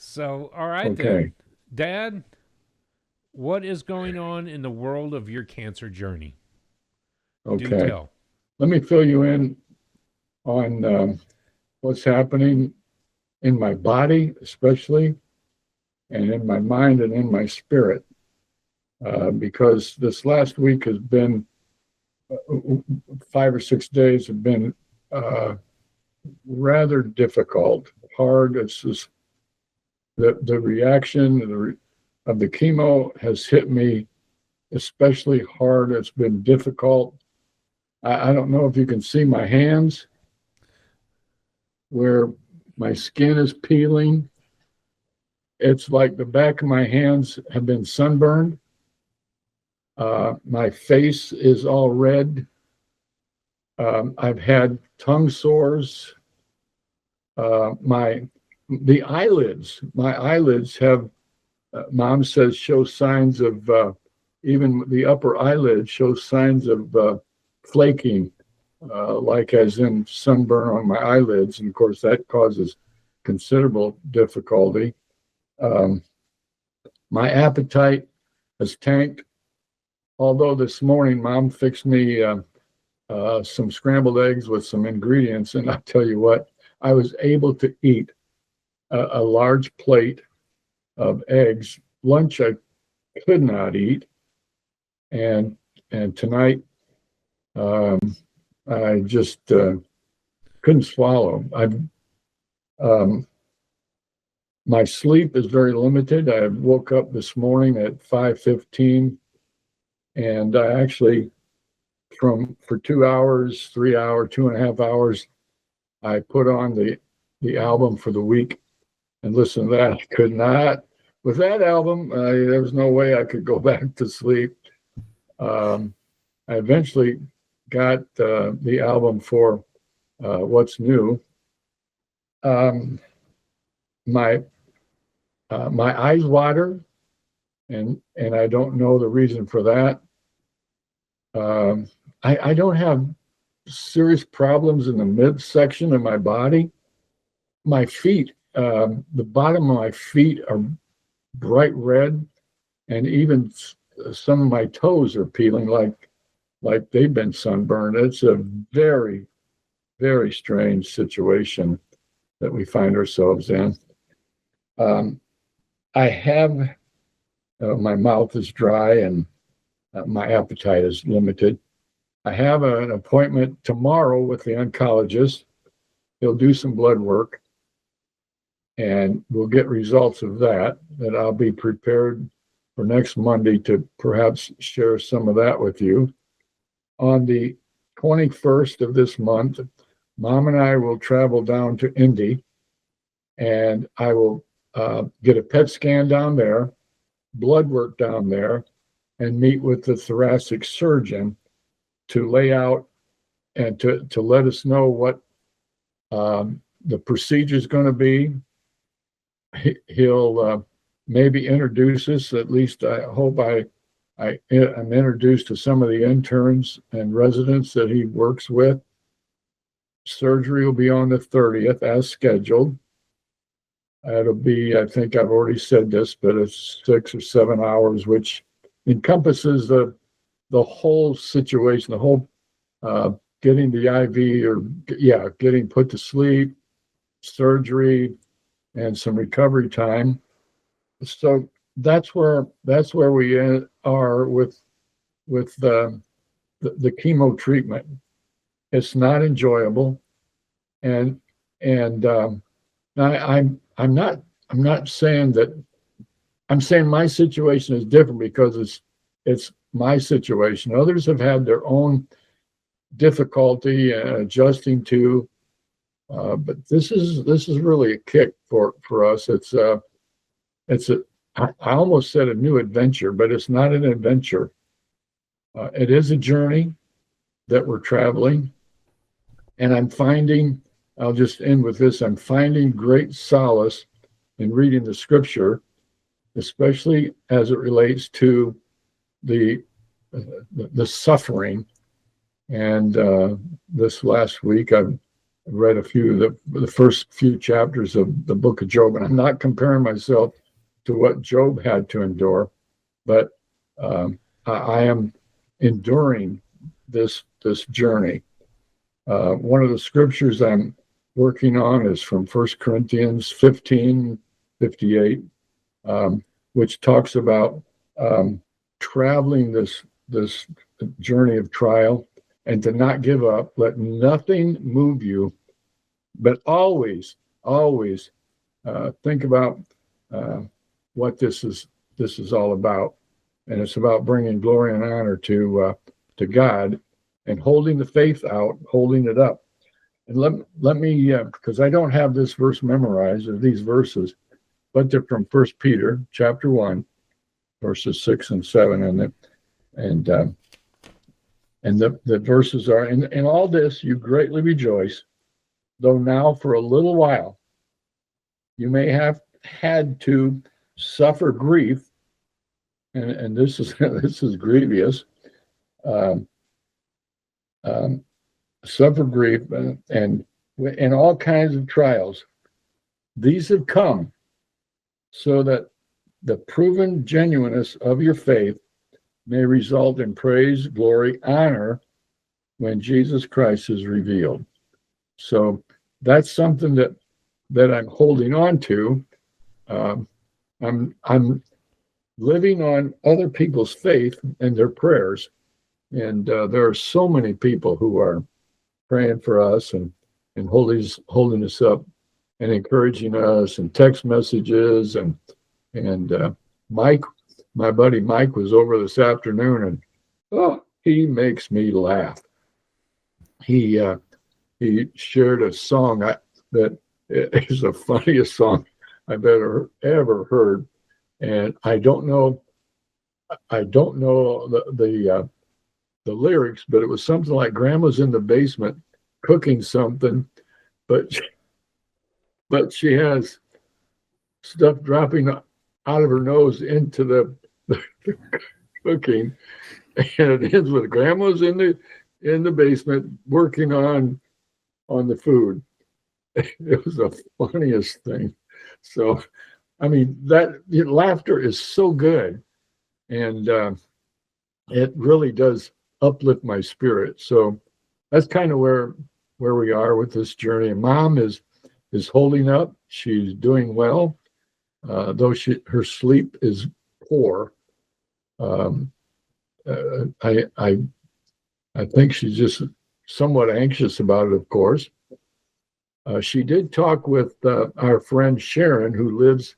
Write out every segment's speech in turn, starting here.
So, all right then, Okay. Dad, what is going on in the world of your cancer journey? Do Okay. tell. Let me fill you in on what's happening in my body, especially, and in my mind and in my spirit, because this last week has been 5 or 6 days have been uh, rather difficult, hard. It's just the reaction of the chemo has hit me especially hard. It's been difficult. I don't know if you can see my hands where my skin is peeling. It's like the back of my hands have been sunburned. My face is all red. I've had tongue sores. My the eyelids, my eyelids have. Mom says show signs of even the upper eyelid shows signs of flaking, like as in sunburn on my eyelids, and of course that causes considerable difficulty. Um, my appetite has tanked. Although this morning, Mom fixed me some scrambled eggs with some ingredients, and I tell you what, I was able to eat a large plate of eggs. Lunch I could not eat, and tonight I just couldn't swallow. Um, my sleep is very limited. I woke up this morning at 5:15, and I actually from for 2 hours, 3 hour, 2.5 hours, I put on the album for the week and listened to that. I could not with that album. There was no way I could go back to sleep. Um, I eventually got the album for What's New. Um, my my eyes water, and I don't know the reason for that. Um, I don't have serious problems in the midsection of my body. My feet, the bottom of my feet are bright red, and even some of my toes are peeling like they've been sunburned. It's a very, very strange situation that we find ourselves in. Um, I have my mouth is dry and my appetite is limited. I have an appointment tomorrow with the oncologist. He'll do some blood work and we'll get results of that. That I'll be prepared for next Monday to perhaps share some of that with you. On the 21st of this month, Mom and I will travel down to Indy, and I will get a PET scan down there, blood work down there, and meet with the thoracic surgeon to lay out and to let us know what the procedure is going to be. He'll maybe introduce us. At least I hope I'm introduced to some of the interns and residents that he works with. Surgery will be on the 30th as scheduled. It'll be, I think I've already said this, but it's 6 or 7 hours, which encompasses the whole situation, the whole uh, getting the IV or getting put to sleep, surgery, and some recovery time. So that's where we are with the chemo treatment. It's not enjoyable, and and I'm not saying that. I'm saying my situation is different because it's my situation. Others have had their own difficulty adjusting to, but this is really a kick for us. It's a I almost said a new adventure, but it's not an adventure. It is a journey that we're traveling, and I'm finding. I'll just end with this. I'm finding great solace in reading the scripture, especially as it relates to the the suffering. And this last week, I've read a few of the first few chapters of the book of Job, and I'm not comparing myself to what Job had to endure, but I am enduring this journey. One of the scriptures I'm working on is from 1 Corinthians 15:58, which talks about traveling this journey of trial and to not give up. Let nothing move you, but always think about what this is all about, and it's about bringing glory and honor to God and holding the faith out, holding it up. And let me because I don't have this verse memorized or these verses, but they're from 1 Peter chapter 1, verses 6 and 7, and the verses are, in all this you greatly rejoice, though now for a little while you may have had to suffer grief, and this is this is grievous, suffer grief and all kinds of trials. These have come so that the proven genuineness of your faith may result in praise, glory, honor when Jesus Christ is revealed. So that's something that I'm holding on to. I'm living on other people's faith and their prayers, and there are so many people who are praying for us and holding us up and encouraging us, and text messages, and Mike, my buddy Mike, was over this afternoon, and he makes me laugh. He shared a song that is the funniest song I've ever heard, and I don't know the lyrics, but it was something like Grandma's in the basement cooking something, but she has stuff dropping out of her nose into the cooking, and it ends with Grandma's in the basement working on the food. It was the funniest thing. So, I mean, laughter is so good, and it really does uplift my spirit. So that's kind of where we are with this journey. And Mom is holding up. She's doing well, though her sleep is poor. I think she's just somewhat anxious about it, of course. She did talk with our friend Sharon, who lives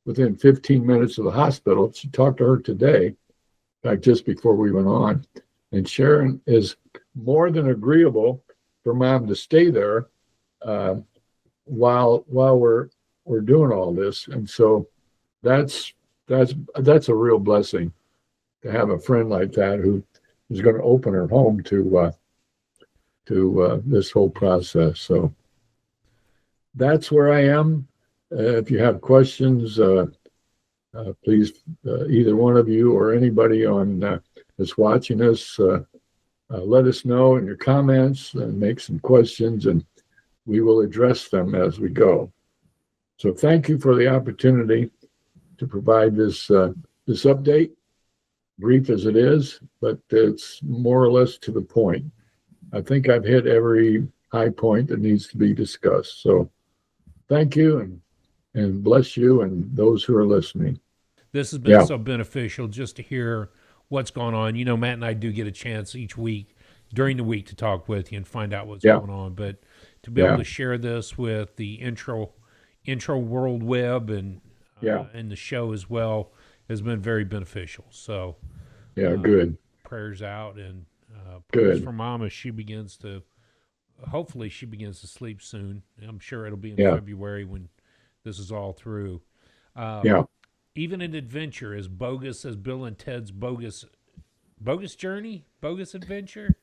within 15 minutes of the hospital. She talked to her today, in fact, just before we went on. And Sharon is more than agreeable for Mom to stay there while we're doing all this. And so that's a real blessing to have a friend like that who is going to open her home to this whole process. So that's where I am. If you have questions, please, either one of you or anybody that's watching us, let us know in your comments and make some questions, and we will address them as we go. So thank you for the opportunity to provide this update, brief as it is, but it's more or less to the point. I think I've hit every high point that needs to be discussed. So thank you, and bless you and those who are listening. This has been so beneficial just to hear what's going on. You know, Matt and I do get a chance each week during the week to talk with you and find out what's going on. But to be able to share this with the intro world web and the show as well has been very beneficial. So good. Prayers out, and good prayers for Mom as hopefully she begins to sleep soon. I'm sure it'll be in February when this is all through. Even an adventure as bogus as Bill and Ted's bogus journey, bogus adventure.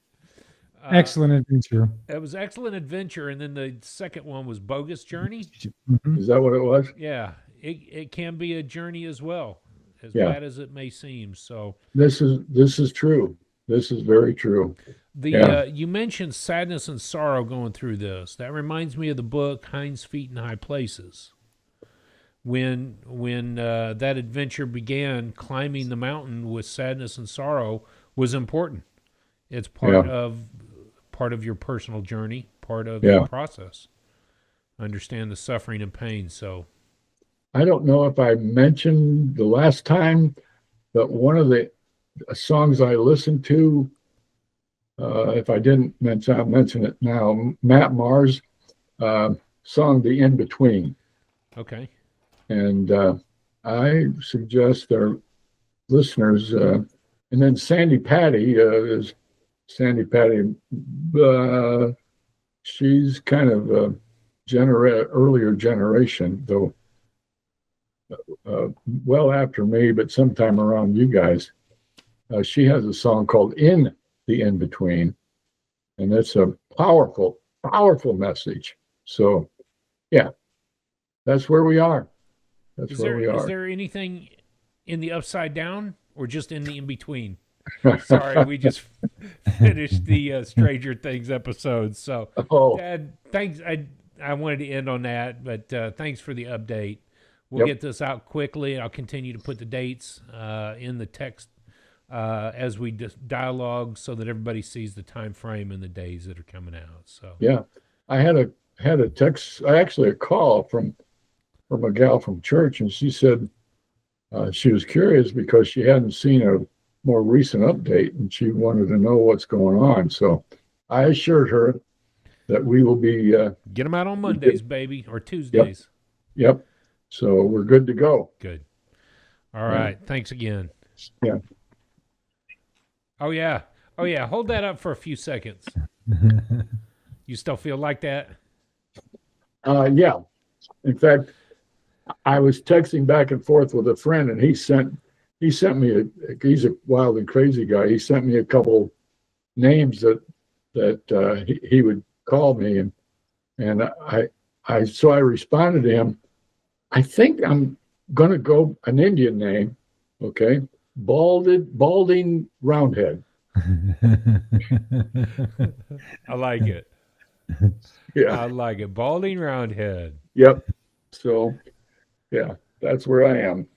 Excellent adventure. It was excellent adventure, and then the second one was bogus journey. Mm-hmm. Is that what it was? Yeah, it can be a journey as well, as bad as it may seem. So this is true. This is very true. The Yeah. You mentioned sadness and sorrow going through this. That reminds me of the book Hind's Feet in High Places. When that adventure began, climbing the mountain with sadness and sorrow was important. It's Yeah. part of your personal journey, part of the Yeah. process. Understand the suffering and pain. So I don't know if I mentioned the last time, but one of the songs I listened to, if I didn't mention, I'll mention it now. Matt Mars song "The In Between," okay, and I suggest our listeners, and then Sandy Patty is Sandy Patty. Uh, she's kind of a earlier generation, though well after me, but sometime around you guys. She has a song called "In the In Between," and it's a powerful, powerful message. So, yeah, that's where we are. That's where we is are. there anything in the upside down or just in the in between? Sorry, we just finished the Stranger Things episode. So, Oh, Dad, thanks. I wanted to end on that, but thanks for the update. We'll yep. get this out quickly. I'll continue to put the dates in the text as we dialogue, so that everybody sees the time frame and the days that are coming out. So, Yeah, I had a text, actually a call from a gal from church, and she said she was curious because she hadn't seen a more recent update, and she wanted to know what's going on. So I assured her that we will be. get them out on Mondays, baby, or Yep, Tuesdays. yep. So we're good to go. Good. All Yeah, right. Thanks again. yeah. Oh yeah. Oh yeah. Hold that up for a few seconds. You still feel like that? Yeah. In fact, I was texting back and forth with a friend, and he sent me he's a wild and crazy guy. He sent me a couple names that he would call me, and I responded to him. I think I'm gonna go an Indian name, okay? Balding Roundhead. I like it. Yeah. I like it. Balding Roundhead. Yep. So yeah, that's where I am.